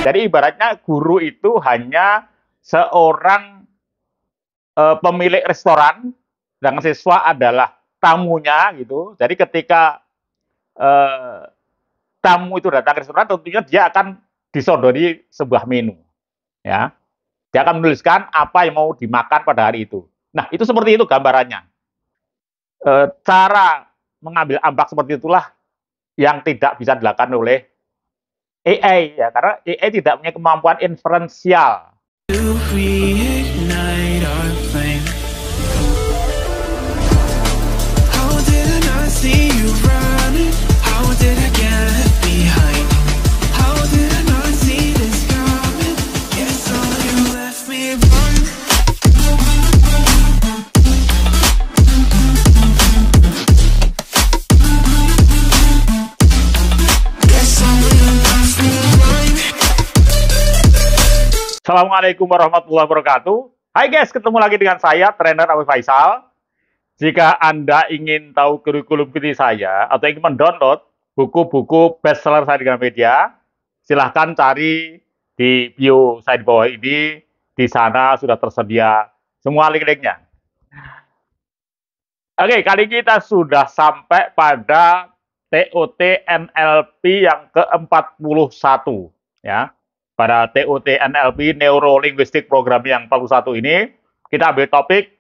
Jadi ibaratnya guru itu hanya seorang pemilik restoran, dan siswa adalah tamunya gitu. Jadi ketika eh, tamu itu datang ke restoran, tentunya dia akan disodori sebuah menu, ya. Dia akan menuliskan apa yang mau dimakan pada hari itu. Nah, itu seperti itu gambarannya. Cara mengambil ambak seperti itulah yang tidak bisa dilakukan oleh AI, ya, karena AI tidak punya kemampuan inferensial. Assalamualaikum warahmatullahi wabarakatuh. Hai guys, ketemu lagi dengan saya, trainer Awi Faisal. Jika Anda ingin tahu kurikulum studi saya atau ingin mendownload buku-buku bestseller saya di Gramedia, silahkan cari di bio saya di bawah ini. Di sana sudah tersedia semua link-linknya. Oke, kali ini kita sudah sampai pada TOT NLP yang ke-41, ya. Pada TOT NLP Neuro Linguistic Programming yang 41 ini, kita ambil topik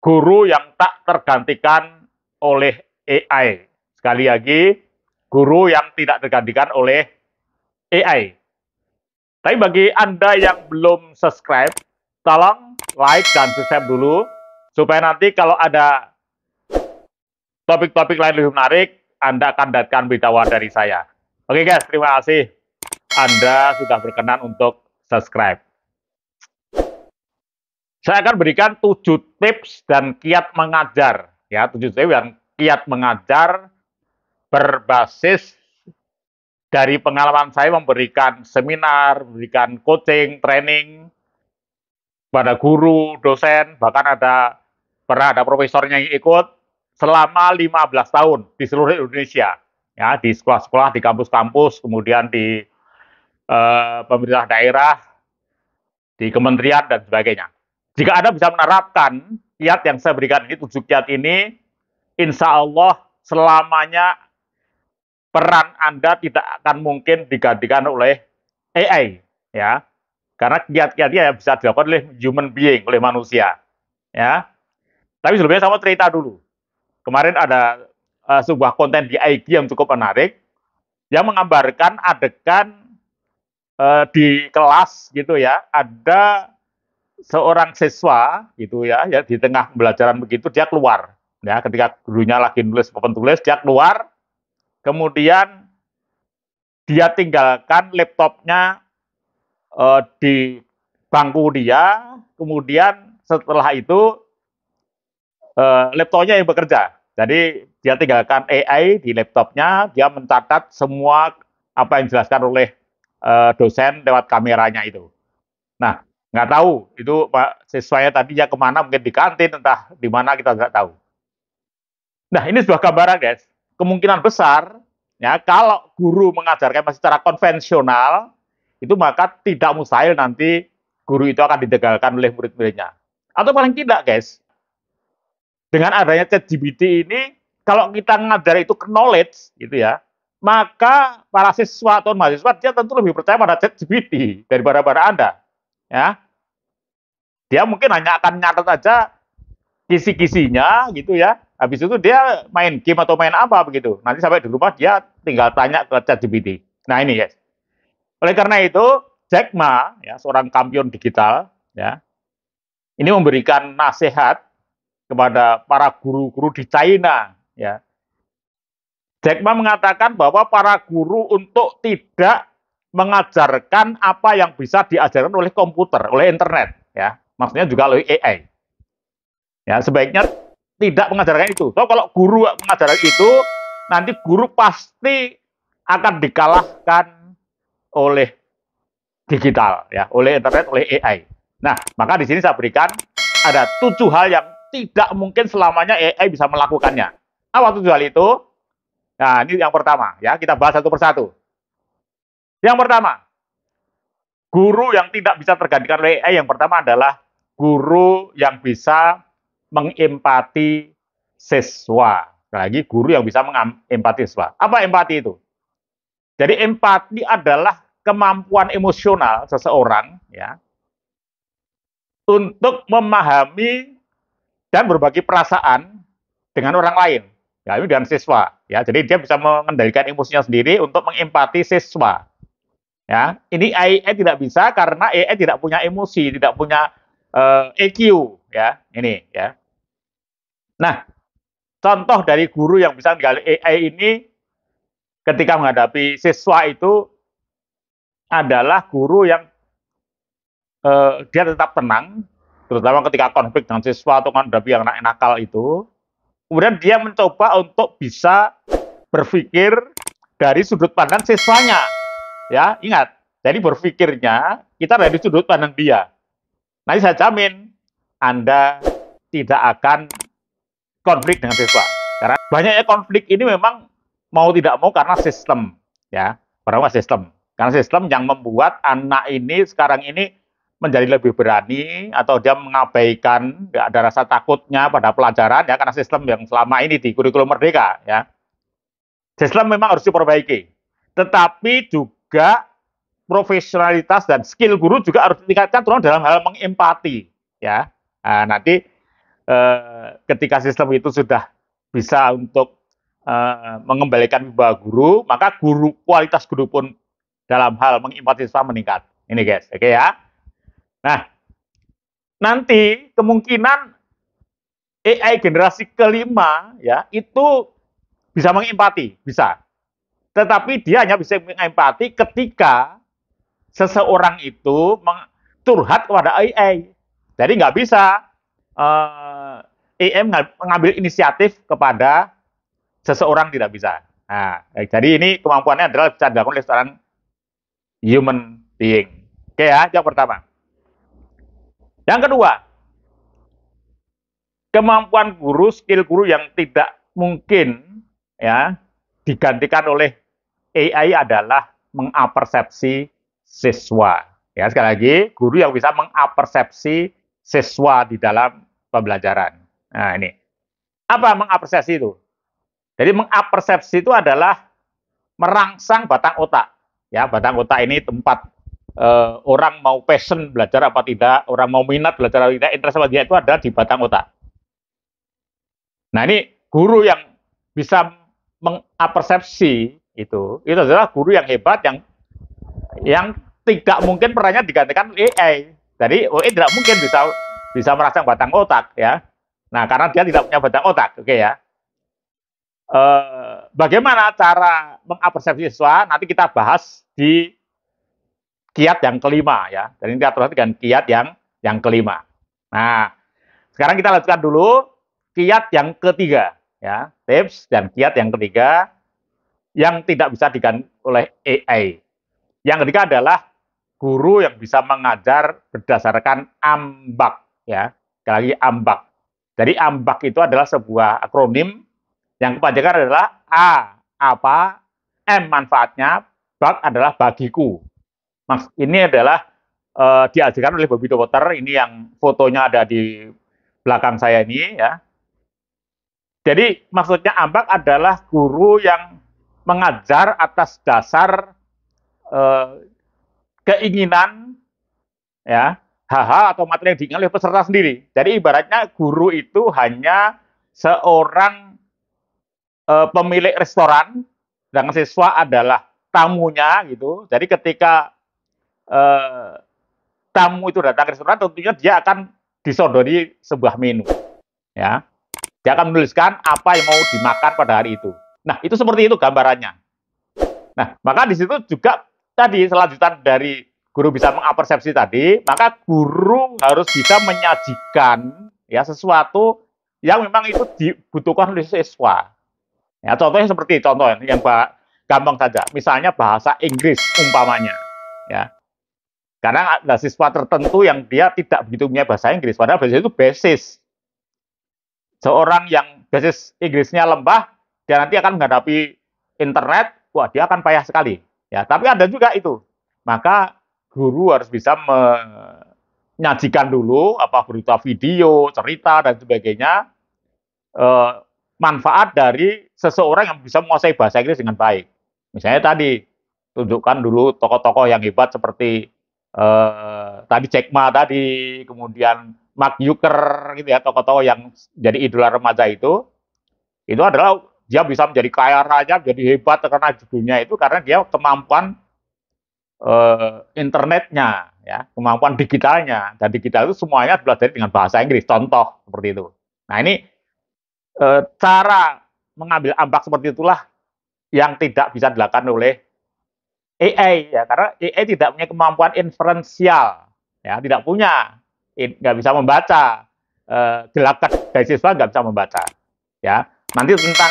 guru yang tak tergantikan oleh AI. Sekali lagi, guru yang tidak tergantikan oleh AI. Tapi bagi Anda yang belum subscribe, tolong like dan subscribe dulu, supaya nanti kalau ada topik-topik lain lebih menarik, Anda akan dapatkan beritahuan dari saya. Oke guys, terima kasih Anda sudah berkenan untuk subscribe. Saya akan berikan 7 tips dan kiat mengajar, ya, 7 tips dan kiat mengajar berbasis dari pengalaman saya memberikan seminar, memberikan coaching, training pada guru, dosen, bahkan pernah ada profesornya yang ikut selama 15 tahun di seluruh Indonesia, ya, di sekolah-sekolah, di kampus-kampus, kemudian di pemerintah daerah, di kementerian dan sebagainya. Jika Anda bisa menerapkan kiat yang saya berikan ini, 7 kiat ini, insya Allah selamanya peran Anda tidak akan mungkin digantikan oleh AI, ya. Karena kiat-kiatnya bisa dilakukan oleh human being, oleh manusia, ya. Tapi sebelumnya saya mau cerita dulu. Kemarin ada sebuah konten di IG yang cukup menarik, yang menggambarkan adegan di kelas gitu ya, ada seorang siswa gitu ya, ya di tengah pembelajaran begitu dia keluar, ya, ketika gurunya lagi nulis papan tulis dia keluar, kemudian dia tinggalkan laptopnya di bangku dia, kemudian setelah itu laptopnya yang bekerja. Jadi dia tinggalkan AI di laptopnya, dia mencatat semua apa yang dijelaskan oleh dosen lewat kameranya itu. Nah, nggak tahu itu Pak siswanya tadinya kemana, mungkin di kantin, entah di mana kita nggak tahu. Nah, ini sebuah gambaran guys. Kemungkinan besar ya kalau guru mengajarkan masih secara konvensional, itu maka tidak mustahil nanti guru itu akan ditinggalkan oleh murid-muridnya. Atau paling tidak guys, dengan adanya ChatGPT ini, kalau kita ngajar itu ke knowledge gitu ya, maka para siswa atau mahasiswa dia tentu lebih percaya pada ChatGPT daripada Anda. Ya, dia mungkin hanya akan nyatet aja kisi-kisinya gitu ya. Habis itu dia main game atau main apa begitu. Nanti sampai di rumah dia tinggal tanya ke ChatGPT. Nah ini guys. Oleh karena itu Jack Ma, ya, seorang kampion digital, ya, ini memberikan nasihat kepada para guru-guru di China. Ya. Jack Ma mengatakan bahwa para guru untuk tidak mengajarkan apa yang bisa diajarkan oleh komputer, oleh internet, ya, maksudnya juga oleh AI. Ya, sebaiknya tidak mengajarkan itu. So, kalau guru mengajarkan itu, nanti guru pasti akan dikalahkan oleh digital, ya, oleh internet, oleh AI. Nah, maka di sini saya berikan ada 7 hal yang tidak mungkin selamanya AI bisa melakukannya. Apa 7 hal itu? Nah, ini yang pertama, ya, kita bahas satu persatu. Yang pertama, Guru yang tidak bisa tergantikan oleh AI yang pertama adalah guru yang bisa mengempati siswa. Lagi guru yang bisa mengempati siswa. Apa empati itu? Jadi empati adalah kemampuan emosional seseorang ya untuk memahami dan berbagi perasaan dengan orang lain. Ya, ini dengan siswa. Ya, jadi dia bisa mengendalikan emosinya sendiri untuk mengempati siswa. Ya, ini AI tidak bisa karena AI tidak punya emosi, tidak punya EQ. Ya, ini ya. Nah, contoh dari guru yang bisa menggali AI ini ketika menghadapi siswa itu adalah guru yang dia tetap tenang, terutama ketika konflik dengan siswa atau menghadapi yang nakal itu. Kemudian dia mencoba untuk bisa berpikir dari sudut pandang siswanya. Ya, ingat. Jadi berpikirnya kita dari sudut pandang dia. Nanti saya jamin Anda tidak akan konflik dengan siswa. Karena banyaknya konflik ini memang mau tidak mau karena sistem, ya, pertama sistem. Karena sistem yang membuat anak ini sekarang ini menjadi lebih berani atau dia mengabaikan, nggak ada rasa takutnya pada pelajaran ya karena sistem yang selama ini di kurikulum merdeka ya. Sistem memang harus diperbaiki, tetapi juga profesionalitas dan skill guru juga harus ditingkatkan terutama dalam hal mengempati ya. Nah, nanti ketika sistem itu sudah bisa untuk mengembalikan wibawa guru, maka kualitas guru pun dalam hal mengempati siswa meningkat. Ini guys, oke ya. Nah, nanti kemungkinan AI generasi kelima ya itu bisa mengempati, bisa. Tetapi dia hanya bisa mengempati ketika seseorang itu curhat kepada AI. Jadi nggak bisa AI mengambil inisiatif kepada seseorang, tidak bisa. Nah, jadi ini kemampuannya adalah bisa dilakukan oleh seorang human being. Oke ya, yang pertama. Yang kedua, kemampuan guru, skill guru yang tidak mungkin ya digantikan oleh AI adalah mengapersepsi siswa. Ya, sekali lagi, guru yang bisa mengapersepsi siswa di dalam pembelajaran. Nah, ini. Apa mengapersepsi itu? Jadi mengapersepsi itu adalah merangsang batang otak. Ya, batang otak ini tempat orang mau passion belajar apa tidak, orang mau minat belajar apa tidak, interest apa tidak itu ada di batang otak. Nah, ini guru yang bisa mengapersepsi itu adalah guru yang hebat yang tidak mungkin perannya digantikan AI. Jadi AI tidak mungkin bisa merangsang batang otak ya. Nah, karena dia tidak punya batang otak, oke ya. Bagaimana cara mengapersepsi siswa? Nanti kita bahas di kiat yang kelima ya. Dan ini kita terus dengan kiat yang kelima. Nah, sekarang kita lanjutkan dulu kiat yang ketiga ya. Tips dan kiat yang ketiga yang tidak bisa diganti oleh AI. Yang ketiga adalah guru yang bisa mengajar berdasarkan ambak ya. Sekali lagi ambak. Jadi ambak itu adalah sebuah akronim yang kepanjangan adalah A apa, M manfaatnya, bak adalah bagiku. Ini adalah diajarkan oleh Bobby Potter, ini yang fotonya ada di belakang saya ini ya. Jadi maksudnya ambak adalah guru yang mengajar atas dasar keinginan ya, hal-hal atau materi yang diinginkan oleh peserta sendiri. Jadi ibaratnya guru itu hanya seorang pemilik restoran, sedangkan siswa adalah tamunya gitu. Jadi ketika tamu itu datang ke restoran, tentunya dia akan disodori sebuah menu, ya. Dia akan menuliskan apa yang mau dimakan pada hari itu. Nah, itu seperti itu gambarannya. Nah, maka di situ juga tadi selanjutan dari guru bisa mengapersepsi tadi, maka guru harus bisa menyajikan ya sesuatu yang memang itu dibutuhkan oleh siswa. Ya, contohnya seperti contoh yang gampang saja. Misalnya bahasa Inggris umpamanya, ya. Karena ada siswa tertentu yang dia tidak begitu punya bahasa Inggris, padahal bahasa itu basis. Seorang yang basis Inggrisnya lemah, dia nanti akan menghadapi internet, wah dia akan payah sekali. Ya, tapi ada juga itu. Maka guru harus bisa menyajikan dulu apa berupa video, cerita dan sebagainya, eh, manfaat dari seseorang yang bisa menguasai bahasa Inggris dengan baik. Misalnya tadi tunjukkan dulu tokoh-tokoh yang hebat seperti tadi Jack Ma tadi, kemudian Mark Zucker gitu ya, tokoh-tokoh yang jadi idola remaja itu adalah dia bisa menjadi kaya raya, menjadi hebat karena dunia itu karena dia kemampuan internetnya, ya, kemampuan digitalnya. Dan digital itu semuanya belajar dengan bahasa Inggris, contoh seperti itu. Nah ini cara mengambil ambak seperti itulah yang tidak bisa dilakukan oleh AI, ya, karena AI tidak punya kemampuan inferensial, ya, tidak punya, nggak bisa membaca, gelagat dari siswa nggak bisa membaca, ya. Nanti tentang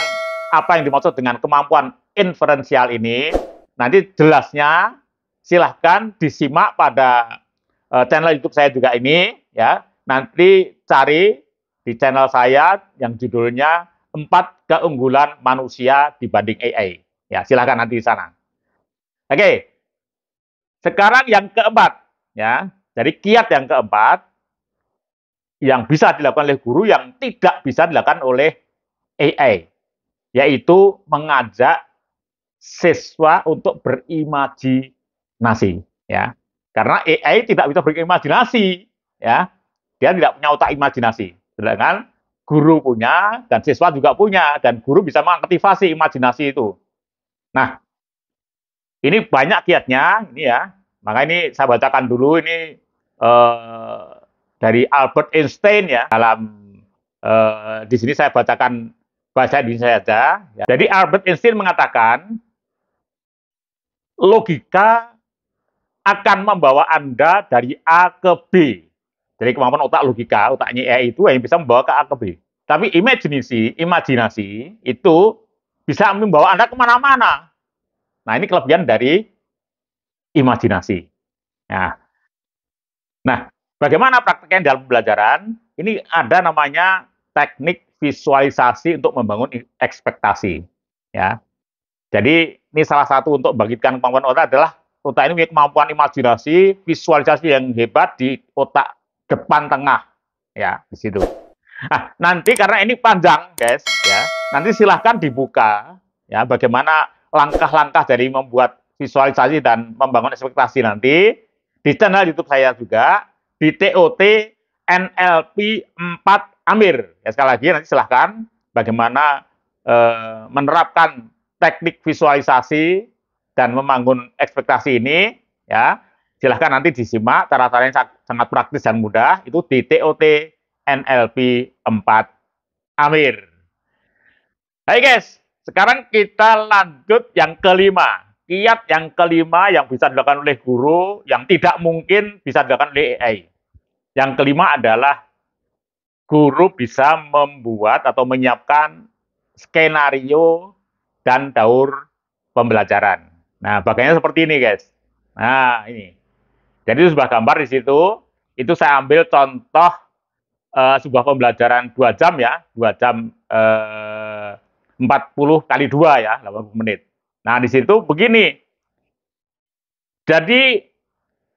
apa yang dimaksud dengan kemampuan inferensial ini, nanti jelasnya silahkan disimak pada channel YouTube saya juga ini, ya. Nanti cari di channel saya yang judulnya 4 keunggulan manusia dibanding AI. Ya, silahkan nanti di sana. Oke, sekarang yang keempat, ya. Jadi kiat yang keempat yang bisa dilakukan oleh guru yang tidak bisa dilakukan oleh AI, yaitu mengajak siswa untuk berimajinasi, ya. Karena AI tidak bisa berimajinasi, ya. Dia tidak punya otak imajinasi. Sedangkan guru punya dan siswa juga punya dan guru bisa mengaktifasi imajinasi itu. Nah, ini banyak kiatnya, ini ya. Maka ini saya bacakan dulu ini eh, dari Albert Einstein ya. Dalam di sini saya bacakan bahasa Indonesia saja. Ya. Jadi Albert Einstein mengatakan logika akan membawa Anda dari A ke B. Jadi kemampuan otak logika, otaknya AI itu yang bisa membawa ke A ke B. Tapi imajinasi itu bisa membawa Anda kemana-mana. Nah ini kelebihan dari imajinasi. Nah, nah, bagaimana prakteknya dalam pembelajaran? Ini ada namanya teknik visualisasi untuk membangun ekspektasi. Ya, jadi ini salah satu untuk membangkitkan kemampuan otak adalah otak ini punya kemampuan imajinasi, visualisasi yang hebat di otak depan tengah. Ya, di situ. Nah, nanti karena ini panjang, guys, ya. Nanti silahkan dibuka ya bagaimana langkah-langkah dari membuat visualisasi dan membangun ekspektasi nanti di channel YouTube saya juga di TOT NLP 4 Amir. Ya sekali lagi nanti silahkan bagaimana menerapkan teknik visualisasi dan membangun ekspektasi ini ya. Silahkan nanti disimak cara-caranya sangat praktis dan mudah itu di TOT NLP 4 Amir. Hai guys, sekarang kita lanjut yang kelima. Kiat yang kelima yang bisa dilakukan oleh guru yang tidak mungkin bisa dilakukan oleh AI. Yang kelima adalah guru bisa membuat atau menyiapkan skenario dan daur pembelajaran. Nah, bagiannya seperti ini guys. Nah, ini. Jadi sebuah gambar di situ, itu saya ambil contoh sebuah pembelajaran 2 jam ya, 2 jam 40 kali 2 ya, 80 menit. Nah, di situ begini. Jadi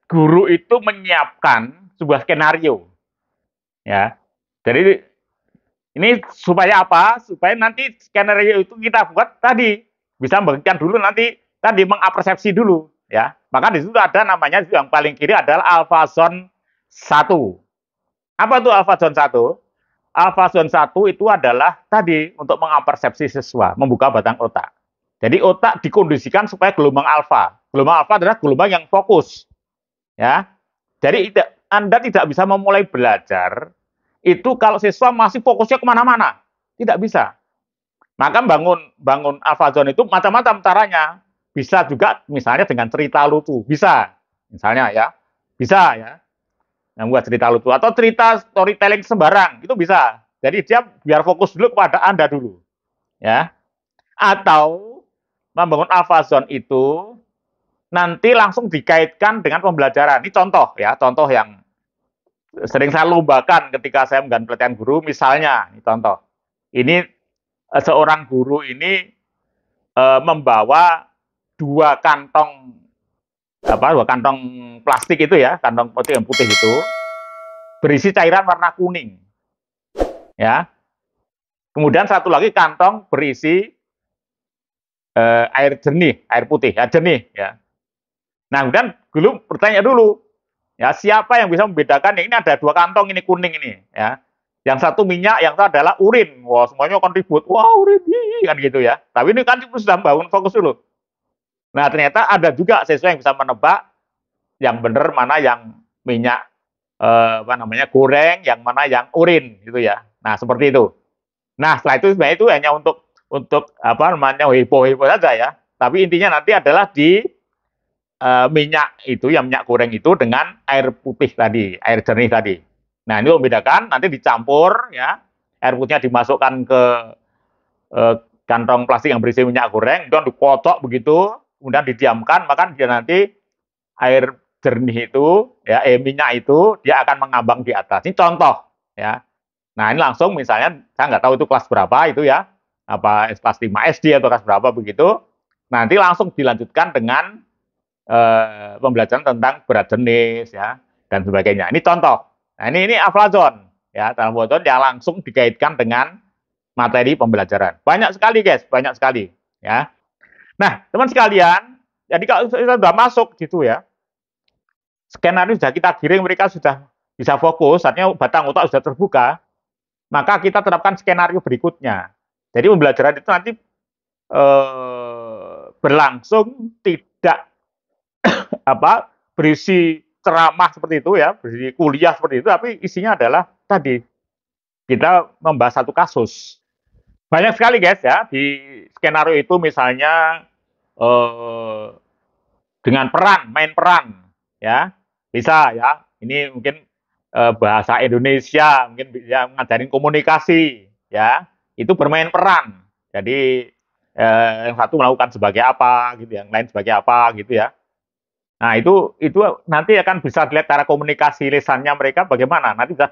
guru itu menyiapkan sebuah skenario. Ya. Jadi ini supaya apa? Supaya nanti skenario itu kita buat tadi bisa memberikan dulu nanti tadi mengapersepsi dulu ya. Maka di situ ada namanya yang paling kiri adalah alpha zone 1. Apa itu alpha zone 1? Alpha zone 1 itu adalah tadi untuk mengapersepsi siswa, membuka batang otak. Jadi otak dikondisikan supaya gelombang alfa. Gelombang alfa adalah gelombang yang fokus. Ya. Jadi Anda tidak bisa memulai belajar itu kalau siswa masih fokusnya kemana-mana. Tidak bisa. Maka bangun alpha zone itu macam-macam caranya. Bisa juga misalnya dengan cerita lucu. Bisa. Misalnya ya. Bisa ya. Yang buat cerita lucu. Atau cerita storytelling sembarang. Itu bisa. Jadi dia biar fokus dulu kepada Anda dulu. Ya. Atau membangun alpha zone itu nanti langsung dikaitkan dengan pembelajaran. Ini contoh ya. Contoh yang sering saya lombakan ketika saya mengganti pelatihan guru. Misalnya, ini contoh. Ini seorang guru ini membawa 2 kantong dua kantong plastik itu ya, kantong plastik yang putih itu berisi cairan warna kuning, ya. Kemudian satu lagi kantong berisi air jernih, air putih, ya jernih, ya. Nah, kemudian dulu bertanya dulu, ya siapa yang bisa membedakan? Ini ada dua kantong ini kuning ini, ya. Yang satu minyak, yang satu adalah urin. Wah, semuanya kan ribut. Wah, urin, kan gitu ya. Tapi ini kan sudah bangun fokus dulu. Nah, ternyata ada juga siswa yang bisa menebak yang benar mana yang minyak goreng, yang mana yang urin gitu ya. Nah, seperti itu. Nah, setelah itu sebenarnya itu hanya untuk heboh-heboh saja ya. Tapi intinya nanti adalah di minyak itu, yang minyak goreng itu dengan air putih tadi, air jernih tadi. Nah, ini membedakan, nanti dicampur ya, air putihnya dimasukkan ke kantong plastik yang berisi minyak goreng, kemudian dikocok begitu, kemudian didiamkan, maka dia nanti air jernih itu, ya, minyak itu dia akan mengambang di atas. Ini contoh, ya. Nah, ini langsung misalnya, saya nggak tahu itu kelas berapa itu ya, apa kelas 5 SD atau kelas berapa begitu, nanti langsung dilanjutkan dengan pembelajaran tentang berat jenis ya dan sebagainya. Ini contoh. Nah, ini aflazon ya, dalam aflazon yang langsung dikaitkan dengan materi pembelajaran. Banyak sekali guys, banyak sekali ya. Nah, teman sekalian, jadi kalau sudah masuk gitu ya, skenario sudah kita giring, mereka sudah bisa fokus, artinya batang otak sudah terbuka, maka kita terapkan skenario berikutnya. Jadi pembelajaran itu nanti berlangsung tidak berisi ceramah seperti itu ya, berisi kuliah seperti itu, tapi isinya adalah tadi kita membahas satu kasus. Banyak sekali guys ya di skenario itu, misalnya dengan peran, main peran ya, bisa ya. Ini mungkin bahasa Indonesia, mungkin bisa ngajarin komunikasi ya, itu bermain peran. Jadi yang satu melakukan sebagai apa gitu, yang lain sebagai apa gitu ya. Nah, itu nanti akan bisa dilihat cara komunikasi lisannya mereka bagaimana. Nanti bisa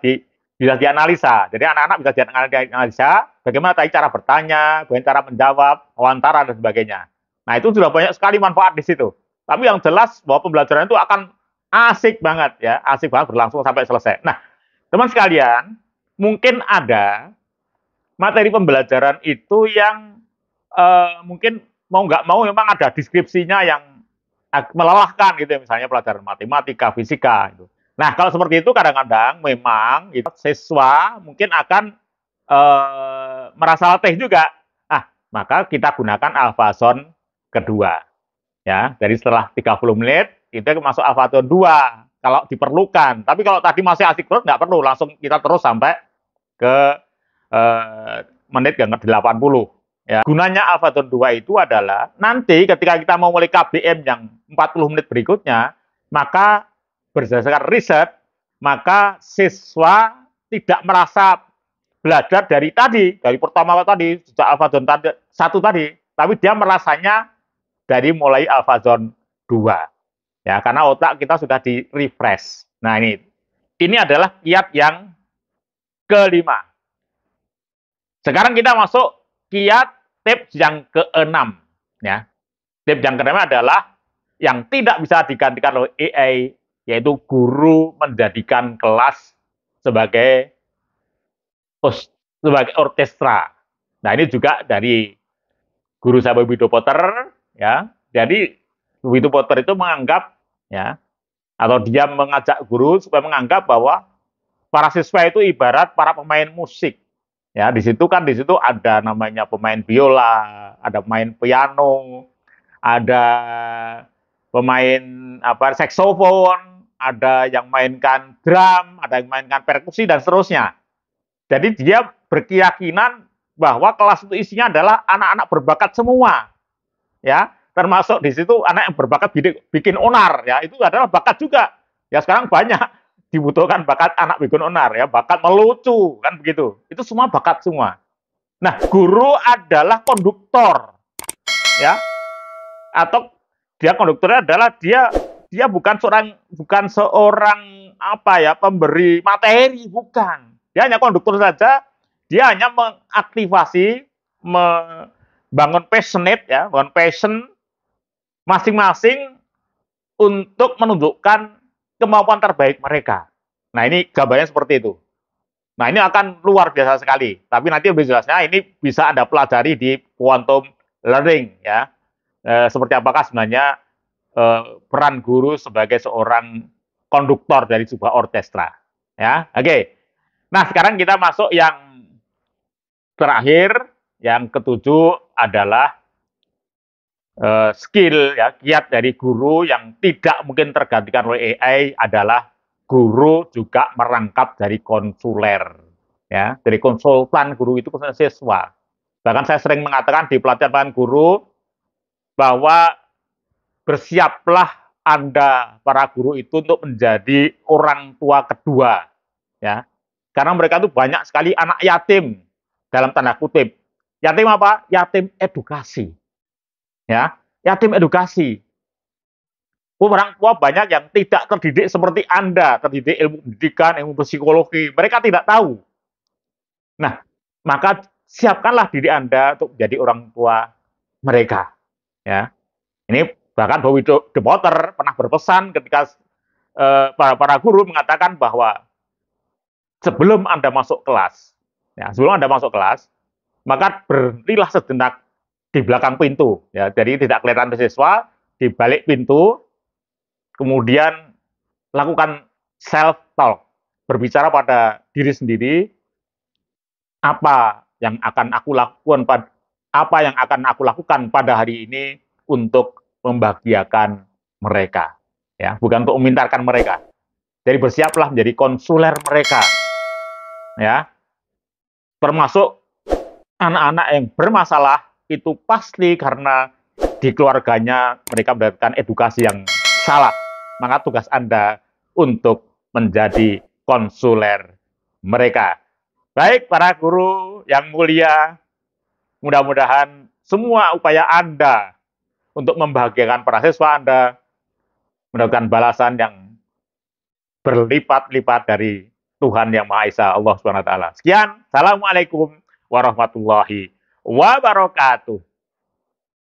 dianalisa. Jadi anak-anak bisa dianalisa bagaimana tadi cara bertanya, bagaimana cara menjawab, wawancara dan sebagainya. Nah, itu sudah banyak sekali manfaat di situ. Tapi yang jelas bahwa pembelajaran itu akan asik banget ya, asik banget berlangsung sampai selesai. Nah, teman sekalian, mungkin ada materi pembelajaran itu yang mungkin mau nggak mau memang ada deskripsinya yang melelahkan gitu ya, misalnya pelajaran matematika, fisika gitu. Nah, kalau seperti itu kadang-kadang memang gitu, siswa mungkin akan merasa letih juga. Ah, maka kita gunakan alfazon kedua. Ya, dari setelah 30 menit itu masuk alfazon 2 kalau diperlukan. Tapi kalau tadi masih asik terus nggak perlu, langsung kita terus sampai ke menit yang ke-80. Ya. Gunanya alfazon 2 itu adalah nanti ketika kita mau mulai KBM yang 40 menit berikutnya, maka berdasarkan riset, maka siswa tidak merasa belajar dari pertama tadi, sejak alfazon 1 tadi, tapi dia merasanya dari mulai alfazon 2. Ya, karena otak kita sudah di-refresh. Nah, ini adalah kiat yang kelima. Sekarang kita masuk kiat tips yang keenam. Ya. Tips yang keenam adalah yang tidak bisa digantikan oleh AI, yaitu guru menjadikan kelas sebagai orkestra. Nah, ini juga dari guru saya Widodo Potter, ya. Jadi Widodo Potter itu menganggap ya, atau dia mengajak guru supaya menganggap bahwa para siswa itu ibarat para pemain musik. Ya, di situ ada namanya pemain biola, ada pemain piano, ada pemain saksofon, ada yang mainkan drum, ada yang mainkan perkusi dan seterusnya. Jadi dia berkeyakinan bahwa kelas itu isinya adalah anak-anak berbakat semua. Ya, termasuk di situ anak yang berbakat bikin onar ya, itu adalah bakat juga. Ya, sekarang banyak dibutuhkan bakat anak bikin onar ya, bakat melucu kan begitu. Itu semua bakat semua. Nah, guru adalah konduktor ya. Atau dia konduktornya adalah dia bukan seorang pemberi materi, bukan. Dia hanya konduktor saja, dia hanya mengaktifasi, membangun passionate ya, bangun passion masing-masing untuk menunjukkan kemampuan terbaik mereka. Nah, ini gambarnya seperti itu. Nah, ini akan luar biasa sekali. Tapi nanti lebih jelasnya ini bisa Anda pelajari di quantum learning ya. Seperti apakah sebenarnya peran guru sebagai seorang konduktor dari sebuah orkestra. Ya, oke. Nah, sekarang kita masuk yang terakhir, yang ketujuh adalah skill ya, kiat dari guru yang tidak mungkin tergantikan oleh AI adalah guru juga merangkap dari konsuler ya, dari konsultan guru itu konsultan siswa. Bahkan saya sering mengatakan di pelatihan guru bahwa bersiaplah Anda para guru itu untuk menjadi orang tua kedua ya. Karena mereka itu banyak sekali anak yatim dalam tanda kutip. Yatim apa? Yatim edukasi. Ya, yatim edukasi. Orang tua banyak yang tidak terdidik seperti Anda, terdidik ilmu pendidikan, ilmu psikologi. Mereka tidak tahu. Nah, maka siapkanlah diri Anda untuk menjadi orang tua mereka. Ya, ini bahkan Bowie De Potter pernah berpesan ketika para guru mengatakan bahwa sebelum Anda masuk kelas, ya, sebelum Anda masuk kelas, maka berhentilah sejenak di belakang pintu. Ya, jadi tidak kelihatan siswa, di balik pintu, kemudian lakukan self talk, berbicara pada diri sendiri, apa yang akan aku lakukan pada hari ini untuk membahagiakan mereka, ya, bukan untuk memintarkan mereka. Jadi bersiaplah menjadi konsuler mereka, ya, termasuk anak-anak yang bermasalah itu pasti karena di keluarganya mereka mendapatkan edukasi yang salah. Maka tugas Anda untuk menjadi konsuler mereka. Baik, para guru yang mulia, mudah-mudahan semua upaya Anda untuk membahagiakan para siswa Anda mendapatkan balasan yang berlipat-lipat dari Tuhan Yang Maha Esa, Allah Subhanahu wa taala. Sekian, Assalamualaikum warahmatullahi wabarakatuh.